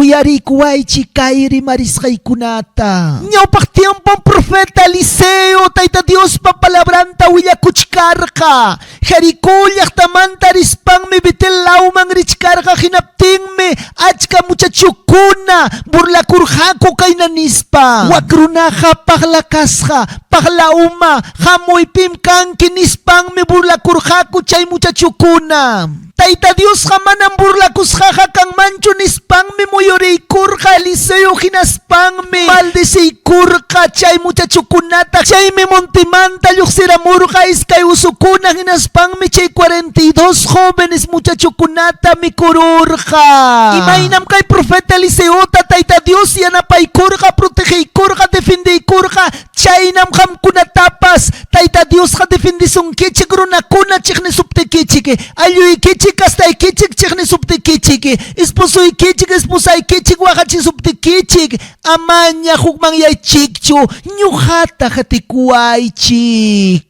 uyarikuaychi kayri marisqaykunata. Ñawpaq tiempon profeta Eliseo Tayta Diospa palabranta willakuchkarqa. Jericó llaqtamanta rispanmi Betel lauman richkarqa hinaptinmi achka muchachukuna burlakurqaku kayna nispa. Wakrunaqa paqlakasqa paqlauma hamuypim kanki nispanmi burlakurqaku chay muchachukuna. Tayta Diosqa manan burlakusqaqa kanmanchu nispanmi muyuriykurqa Eliseo hinaspanmi maldiciykurqa chay muchachukunata. Chaymi montimanta lluqsiramurqa iskay usukuna hinaspanmi chay 42 jóvenes muchachukunata mikururqa. Imaynam kay profeta Eliseota Tayta Dios yanapaykurqa, protegiykurqa, defendiykurqa. Chaynam qamkunatapas Tayta Diosqa defendisunkichik runakuna chiqnisuptikichik, alluykichik kastaykichik chiqnisuptikichik, esposuykichik esposaykichik waqachisuptikichik. Amaña hukmanyaychikchu ñuqata hatikuaychik.